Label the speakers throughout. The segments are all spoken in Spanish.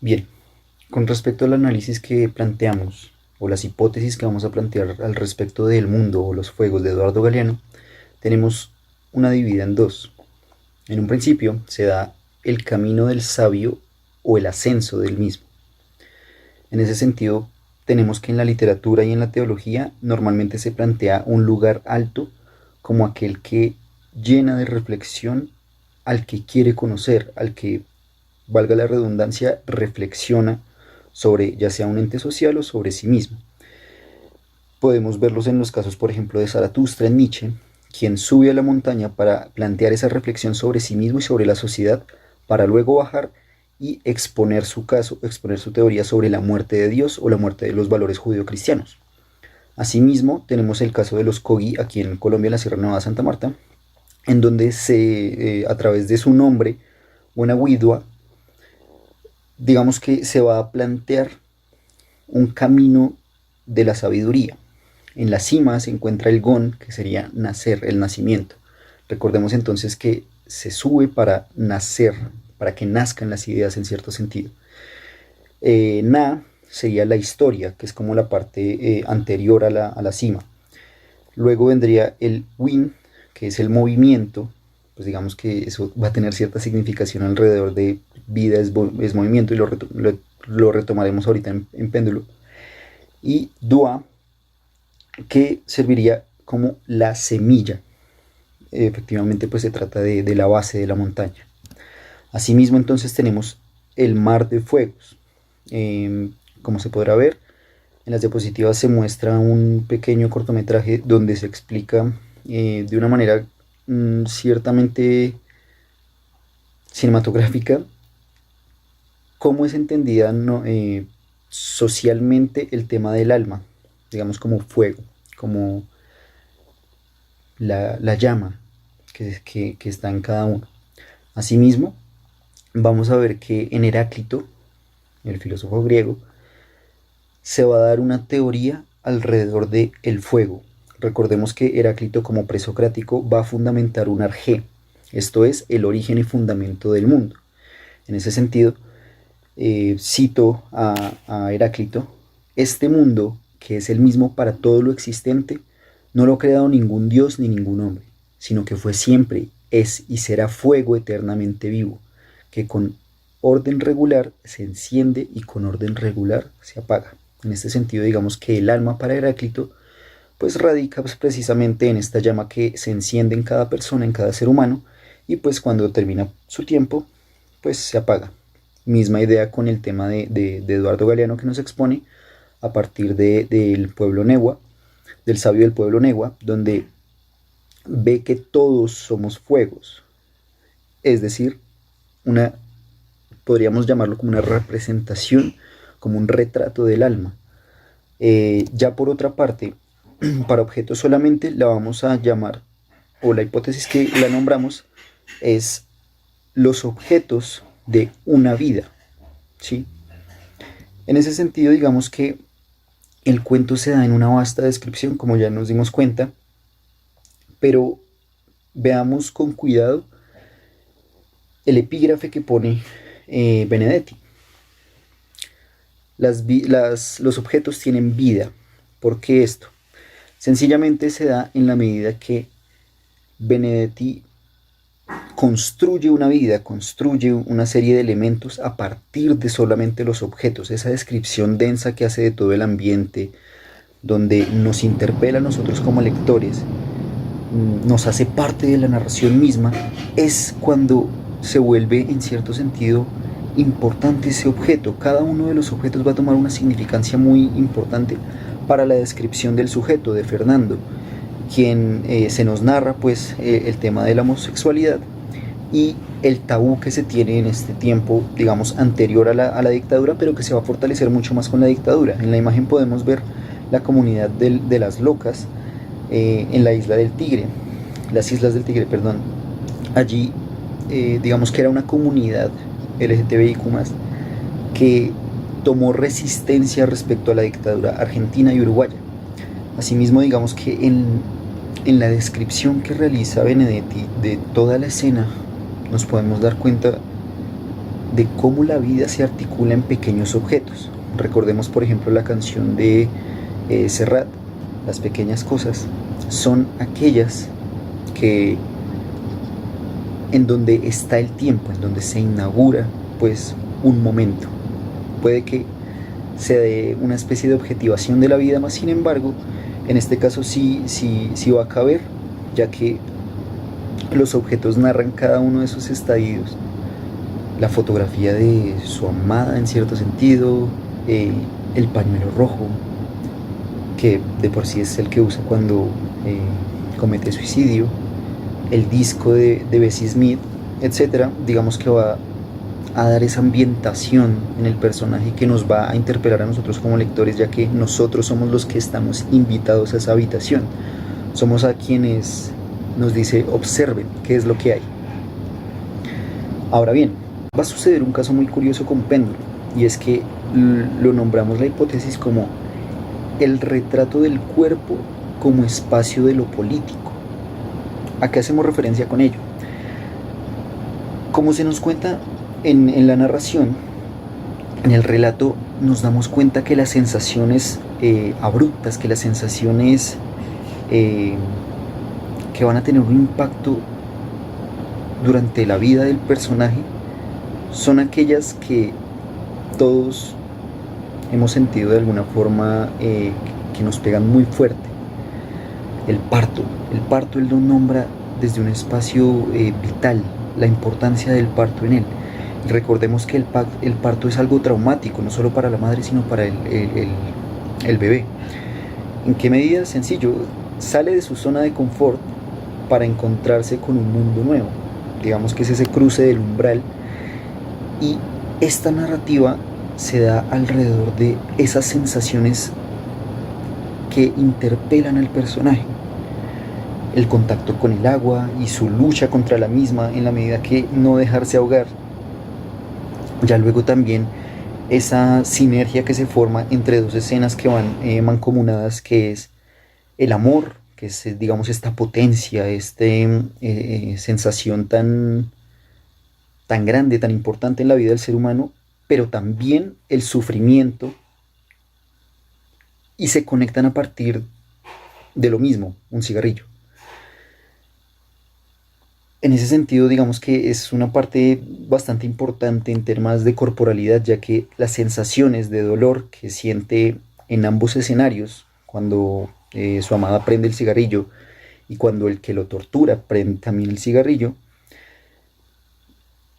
Speaker 1: Bien, con respecto al análisis que planteamos o las hipótesis que vamos a plantear al respecto del mundo o los fuegos de Eduardo Galeano, tenemos una dividida en dos. En un principio se da el camino del sabio o el ascenso del mismo. En ese sentido, tenemos que en la literatura y en la teología normalmente se plantea un lugar alto como aquel que llena de reflexión al que quiere conocer, al que, valga la redundancia, reflexiona sobre ya sea un ente social o sobre sí mismo. Podemos verlos en los casos, por ejemplo, de Zaratustra en Nietzsche, quien sube a la montaña para plantear esa reflexión sobre sí mismo y sobre la sociedad, para luego bajar y exponer su caso, exponer su teoría sobre la muerte de Dios o la muerte de los valores judeocristianos. Asimismo, tenemos el caso de los Kogi aquí en Colombia, en la Sierra Nevada de Santa Marta, en donde a través de su nombre, una Widua, digamos que se va a plantear un camino de la sabiduría. En la cima se encuentra el Gon, que sería nacer, el nacimiento. Recordemos entonces que se sube para nacer, para que nazcan las ideas en cierto sentido. Na sería la historia, que es como la parte anterior a la cima. Luego vendría el Win, que es el movimiento, pues digamos que eso va a tener cierta significación alrededor de vida es movimiento y lo retomaremos ahorita en péndulo. Y Dua, que serviría como la semilla. Efectivamente, pues se trata de la base de la montaña. Asimismo, entonces tenemos el mar de fuegos. Como se podrá ver, en las diapositivas se muestra un pequeño cortometraje donde se explica de una manera ciertamente cinematográfica cómo es entendida socialmente el tema del alma, digamos como fuego, como la llama que está en cada uno. Asimismo, vamos a ver que en Heráclito, el filósofo griego, se va a dar una teoría alrededor de el fuego. Recordemos que Heráclito, como presocrático, va a fundamentar un arjé, esto es el origen y fundamento del mundo. En ese sentido, cito a Heráclito: este mundo, que es el mismo para todo lo existente, no lo ha creado ningún dios ni ningún hombre, sino que fue siempre, es y será fuego eternamente vivo, que con orden regular se enciende y con orden regular se apaga. En este sentido, digamos que el alma para Heráclito pues radica pues, precisamente en esta llama que se enciende en cada persona, en cada ser humano, y pues cuando termina su tiempo, pues se apaga. Misma idea con el tema de Eduardo Galeano, que nos expone a partir del pueblo Negua, del sabio del pueblo Negua, donde ve que todos somos fuegos, es decir, una, podríamos llamarlo como una representación, como un retrato del alma. Ya por otra parte, para objetos solamente la vamos a llamar, o la hipótesis que la nombramos, es los objetos de una vida, ¿sí? En ese sentido, digamos que el cuento se da en una vasta descripción, como ya nos dimos cuenta, pero veamos con cuidado el epígrafe que pone Benedetti. Los objetos tienen vida. ¿Por qué esto? Sencillamente se da en la medida que Benedetti construye una vida, construye una serie de elementos a partir de solamente los objetos. Esa descripción densa que hace de todo el ambiente, donde nos interpela a nosotros como lectores, nos hace parte de la narración misma, es cuando se vuelve en cierto sentido importante ese objeto. Cada uno de los objetos va a tomar una significancia muy importante para la descripción del sujeto, de Fernando, quien se nos narra pues el tema de la homosexualidad y el tabú que se tiene en este tiempo, digamos, anterior a la dictadura, pero que se va a fortalecer mucho más con la dictadura. En la imagen podemos ver la comunidad de las locas en la isla del Tigre, las Islas del Tigre, perdón. Allí, digamos que era una comunidad LGTBIQ+, que tomó resistencia respecto a la dictadura argentina y uruguaya. Asimismo, digamos que en la descripción que realiza Benedetti de toda la escena, nos podemos dar cuenta de cómo la vida se articula en pequeños objetos. Recordemos, por ejemplo, la canción de Serrat, las pequeñas cosas son aquellas que en donde está el tiempo, en donde se inaugura pues un momento. Puede que se dé una especie de objetivación de la vida, más sin embargo, en este caso sí va a caber, ya que los objetos narran cada uno de sus estadios. La fotografía de su amada en cierto sentido, el pañuelo rojo, que de por sí es el que usa cuando comete suicidio, el disco de Bessie Smith, etcétera. Digamos que va a dar esa ambientación en el personaje que nos va a interpelar a nosotros como lectores, ya que nosotros somos los que estamos invitados a esa habitación. Somos a quienes nos dice observen qué es lo que hay. Ahora bien, va a suceder un caso muy curioso con Péndulo, y es que lo nombramos la hipótesis como el retrato del cuerpo como espacio de lo político. ¿A qué hacemos referencia con ello? Como se nos cuenta en la narración, en el relato, nos damos cuenta que las sensaciones abruptas, que las sensaciones que van a tener un impacto durante la vida del personaje son aquellas que todos hemos sentido de alguna forma, que nos pegan muy fuerte. El parto él lo nombra desde un espacio vital, la importancia del parto en él. Y recordemos que el parto es algo traumático, no solo para la madre, sino para el bebé. ¿En qué medida? Sencillo, sale de su zona de confort para encontrarse con un mundo nuevo. Digamos que es ese cruce del umbral, y esta narrativa se da alrededor de esas sensaciones que interpelan al personaje. El contacto con el agua y su lucha contra la misma en la medida que no dejarse ahogar. Ya luego también esa sinergia que se forma entre dos escenas que van mancomunadas, que es el amor, que es, digamos, esta potencia, esta sensación tan grande, tan importante en la vida del ser humano, pero también el sufrimiento, y se conectan a partir de lo mismo, un cigarrillo. En ese sentido, digamos que es una parte bastante importante en temas de corporalidad, ya que las sensaciones de dolor que siente en ambos escenarios, cuando su amada prende el cigarrillo y cuando el que lo tortura prende también el cigarrillo,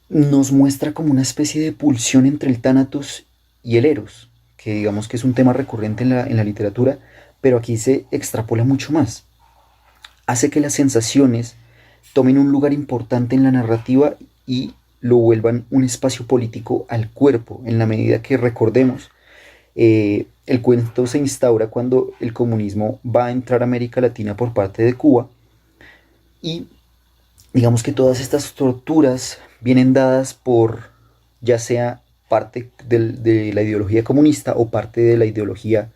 Speaker 1: nos muestra como una especie de pulsión entre el Thanatos y el Eros, que digamos que es un tema recurrente en la literatura, pero aquí se extrapola mucho más. Hace que las sensaciones tomen un lugar importante en la narrativa y lo vuelvan un espacio político al cuerpo, en la medida que recordemos, el cuento se instaura cuando el comunismo va a entrar a América Latina por parte de Cuba, y digamos que todas estas torturas vienen dadas por ya sea parte de la ideología comunista o parte de la ideología,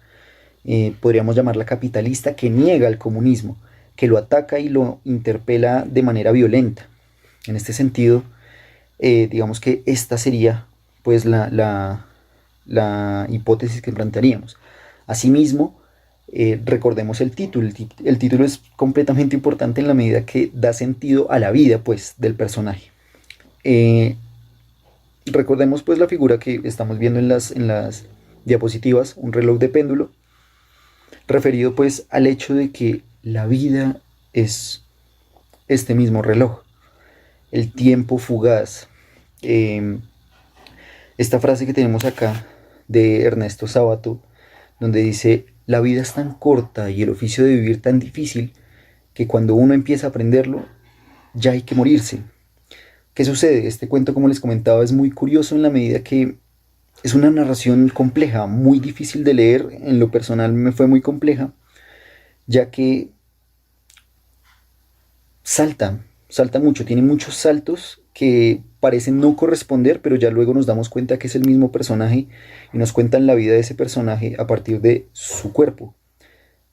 Speaker 1: podríamos llamarla capitalista, que niega el comunismo, que lo ataca y lo interpela de manera violenta. En este sentido, digamos que esta sería pues la hipótesis que plantearíamos. Asimismo, recordemos el título. El título es completamente importante en la medida que da sentido a la vida pues del personaje. Recordemos pues la figura que estamos viendo en las diapositivas, un reloj de péndulo, referido pues al hecho de que la vida es este mismo reloj, el tiempo fugaz. Esta frase que tenemos acá de Ernesto Sábato, donde dice: la vida es tan corta y el oficio de vivir tan difícil que cuando uno empieza a aprenderlo, ya hay que morirse. ¿Qué sucede? Este cuento, como les comentaba, es muy curioso en la medida que es una narración compleja, muy difícil de leer. En lo personal me fue muy compleja, ya que salta mucho, tiene muchos saltos que parecen no corresponder, pero ya luego nos damos cuenta que es el mismo personaje y nos cuentan la vida de ese personaje a partir de su cuerpo.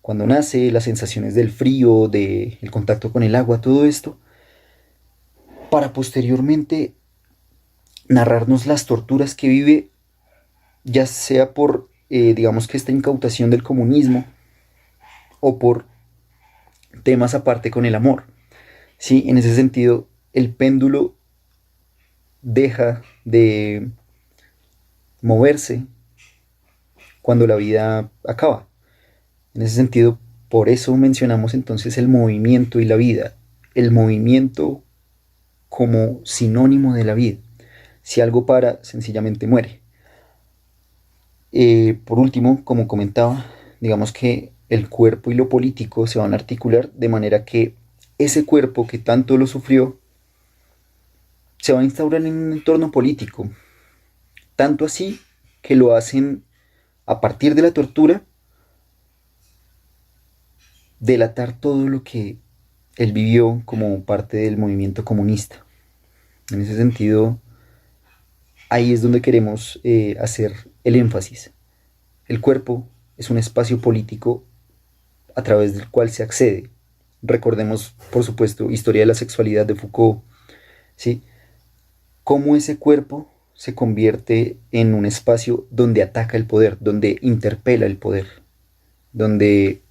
Speaker 1: Cuando nace, las sensaciones del frío, del contacto con el agua, todo esto, para posteriormente narrarnos las torturas que vive, ya sea por, digamos que esta incautación del comunismo o por temas aparte con el amor. Sí, en ese sentido, el péndulo deja de moverse cuando la vida acaba. En ese sentido, por eso mencionamos entonces el movimiento y la vida. El movimiento como sinónimo de la vida. Si algo para, sencillamente muere. Por último, como comentaba, digamos que el cuerpo y lo político se van a articular de manera que ese cuerpo que tanto lo sufrió se va a instaurar en un entorno político. Tanto así que lo hacen a partir de la tortura delatar todo lo que él vivió como parte del movimiento comunista. En ese sentido, ahí es donde queremos hacer el énfasis. El cuerpo es un espacio político a través del cual se accede. Recordemos, por supuesto, Historia de la Sexualidad de Foucault, ¿sí? Cómo ese cuerpo se convierte en un espacio donde ataca el poder, donde interpela el poder, donde